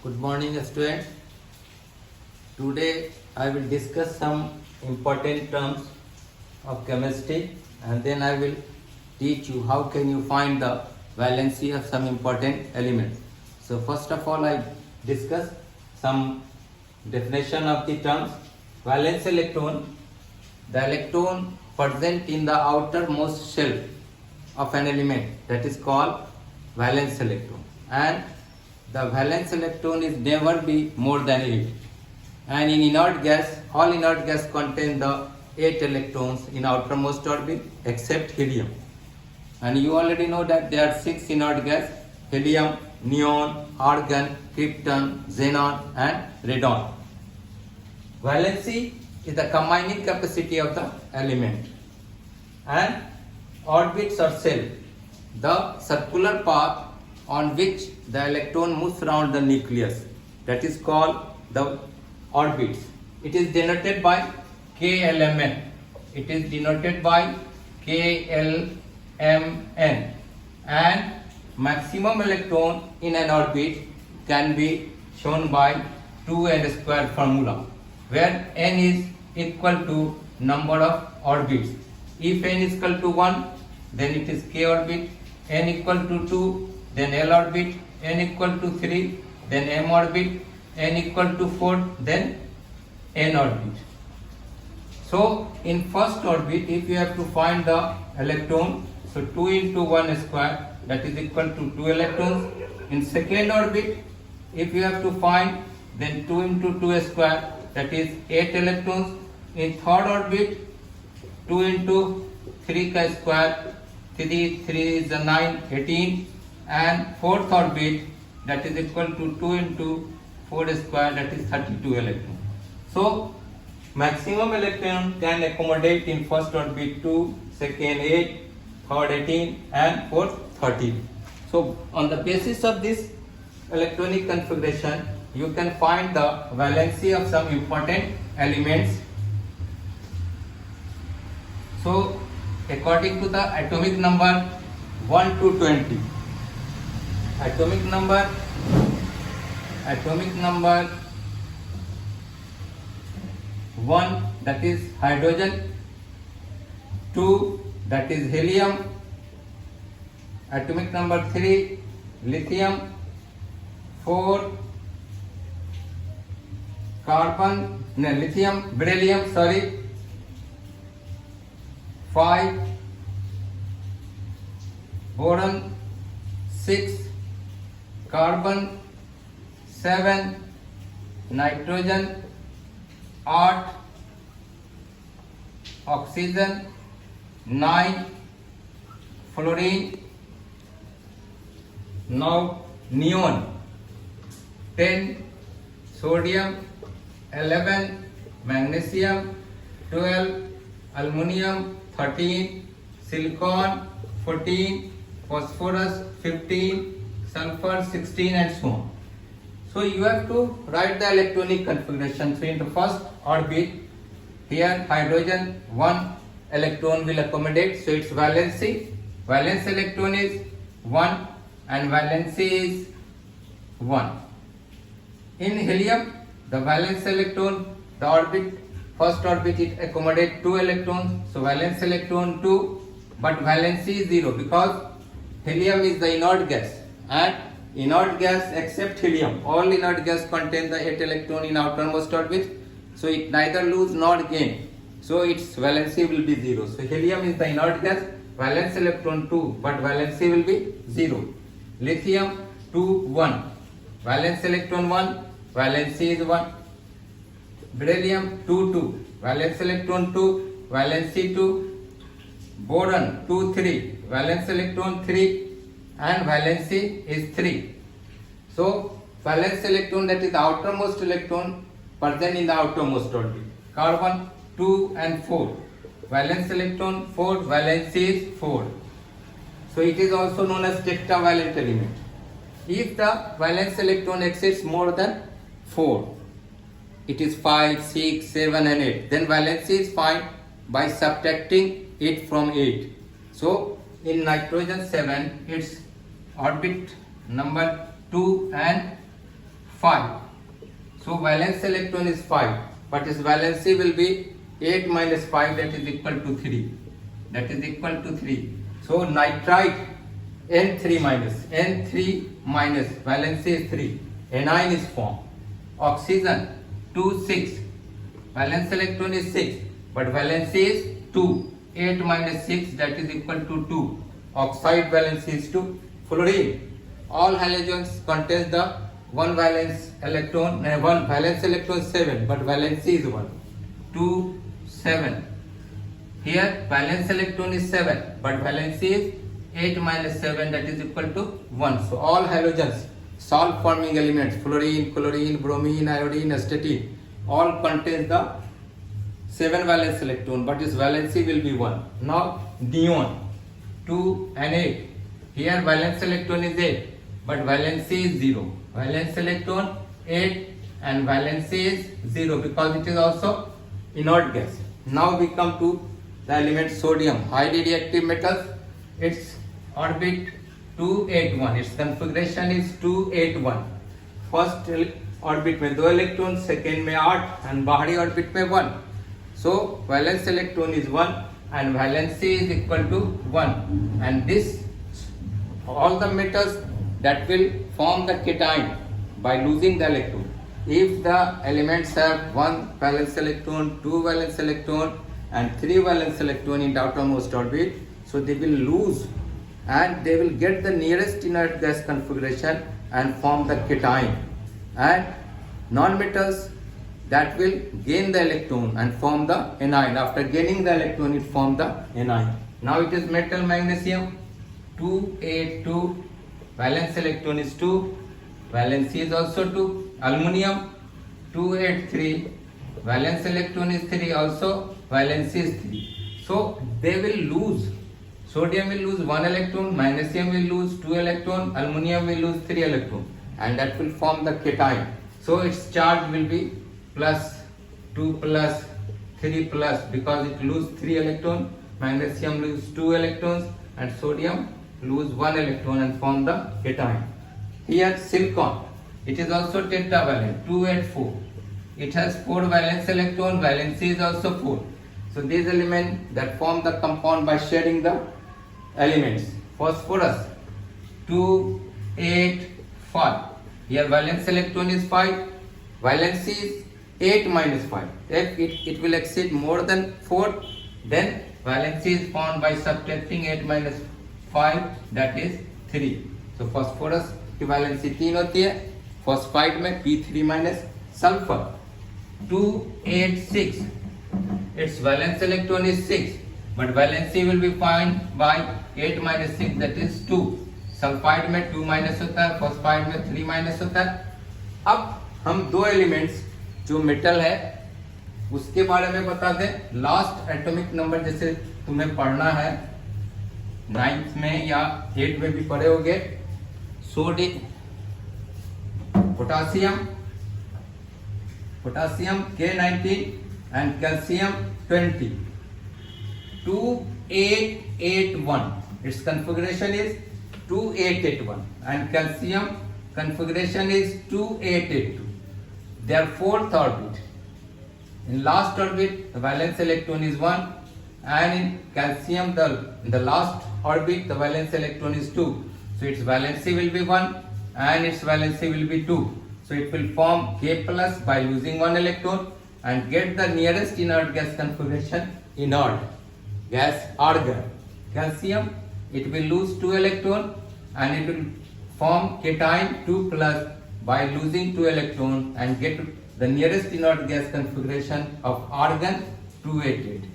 Good morning, students. Today I will discuss some important terms of chemistry, and then I will teach you how can you find the valency of some important elements. So first of all, I discuss some definition of the terms. Valence electron, the electron present in the outermost shell of an element, that is called valence electron, and the valence electron is never be more than 8. And in inert gas, all inert gas contain the 8 electrons in outermost orbit except helium. And you already know that there are 6 inert gas: helium, neon, argon, krypton, xenon and radon. Valency is the combining capacity of the element. And orbits or shell, the circular path on which the electron moves around the nucleus, that is called the orbits. It is denoted by KLMN. It is denoted by KLMN. And maximum electron in an orbit can be shown by 2n square formula, where n is equal to number of orbits. If n is equal to 1, then it is k orbit. N equal to 2, then L orbit. N equal to 3, then M orbit. N equal to 4, then N orbit. So in first orbit, if you have to find the electron, so 2 into 1 square, that is equal to 2 electrons. In second orbit, if you have to find, then 2 into 2 square, that is 8 electrons. In third orbit, 2 into 3 ka square, 3 is 9, 18. And fourth orbit, that is equal to 2 into 4 square, that is 32 electrons. So maximum electron can accommodate in first orbit 2, second 8, third 18 and fourth 13. So on the basis of this electronic configuration, you can find the valency of some important elements. So according to the atomic number 1 to 20, atomic number 1, that is hydrogen. 2, that is helium. Atomic number 3, lithium. 4, beryllium. 5, boron. 6, carbon. 7, nitrogen. 8, oxygen. 9, fluorine. Now neon. 10, sodium. 11, magnesium. 12, aluminum. 13, silicon. 14, phosphorus. 15, sulfur. 16 and so on. So you have to write the electronic configuration. So in the first orbit, here hydrogen 1 electron will accommodate, so its valency, valence electron is 1 and valency is 1. In helium, the valence electron, the orbit, first orbit it accommodate 2 electrons, so valence electron 2, but valency is 0 because helium is the inert gas, and inert gas except helium, all inert gas contain the 8 electron in outermost orbit, so it neither lose nor gain, so its valency will be 0. So helium is the inert gas, valence electron 2, but valency will be 0. Lithium 2, 1, valence electron 1, valency is 1. Beryllium 2, 2, valence electron 2, valency 2. Boron 2, 3, valence electron 3 and valency is 3. So valence electron, that is the outermost electron present in the outermost orbit. Carbon 2 and 4, valence electron 4, valency is 4. So it is also known as tetravalent element. If the valence electron exceeds more than 4, it is 5, 6, 7 and 8, then valency is found by subtracting it from 8. So in nitrogen 7, its orbit number 2 and 5. So valence electron is 5, but its valency will be 8 minus 5, that is equal to 3. That is equal to 3. So nitrite N3 minus valency is 3. Anion is formed. Oxygen 2 6. Valence electron is 6, but valency is 2. 8 minus 6, that is equal to 2. Oxide valency is 2. Fluorine. All halogens contains the one valence electron, one valence electron 7, but valency is 1. 2 7. Here valence electron is 7, but valency is 8 minus 7, that is equal to 1. So all halogens, salt forming elements, fluorine, chlorine, bromine, iodine, astatine, all contains the 7 valence electron, but its valency will be 1. Now neon 2 and 8. Here valence electron is 8, but valency is 0. Valence electron 8 and valency is 0 because it is also inert gas. Now we come to the element sodium, highly reactive metals. Its orbit 281, its configuration is 281. First orbit में 2 electron, second में 8 and बाहरी orbit में 1. So valence electron is 1 and valency is equal to 1, and this all the metals that will form the cation by losing the electron. If the elements have 1 valence electron, 2 valence electron and 3 valence electron in the outermost orbit, so they will lose and they will get the nearest inert gas configuration and form the cation. And non-metals that will gain the electron and form the anion. After gaining the electron, it form the anion. Now it is metal magnesium 282, valence electron is 2, valency is also 2. Aluminium 283, valence electron is 3, also valency is 3. So they will lose. Sodium will lose 1 electron, magnesium will lose 2 electron, aluminium will lose 3 electron, and that will form the cation. So its charge will be plus 2 plus 3 plus, because it lose 3 electron, magnesium lose 2 electrons and sodium lose 1 electron and form the cation. Here silicon, it is also tetravalent 284. It has 4 valence electron, valency is also 4. So these elements that form the compound by sharing the elements. Phosphorus 2 8 5. Here valence electron is 5, valency is 8 minus 5. If it will exceed more than 4, then valency is found by subtracting 8 minus 5, that is 3. So phosphorus की valency 3 होती है, phosphide में P3 minus. Sulfur 286, its valence electron is 6, but valency will be found by 8 minus 6, that is 2. Sulphide में 2 minus होता है, phosphide में 3 minus होता है. अब हम दो एलिमेंट्स जो मेटल है उसके बारे में बता दें. लास्ट एटॉमिक नंबर जैसे तुम्हें पढ़ना है 9th में या 8th में भी पढ़े होगे. Sodium, potassium K19 and calcium 20. 2881. Its configuration is 2881 and calcium configuration is 2882. They are 4th orbit. In last orbit the valence electron is 1, and in calcium in the last orbit the valence electron is 2. So its valency will be 1 and its valency will be 2. So it will form K plus by losing 1 electron and get the nearest inert gas configuration, inert gas argon. Calcium, it will lose 2 electron and it will form cation 2 plus by losing 2 electron and get the nearest inert gas configuration of argon 288.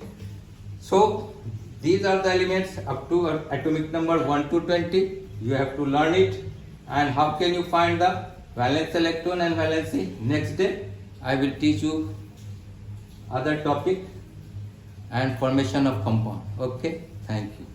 So these are the elements up to atomic number 1 to 20. You have to learn it. And how can you find the valence electron and valency? Next day I will teach you other topic and formation of compound. Okay, thank you.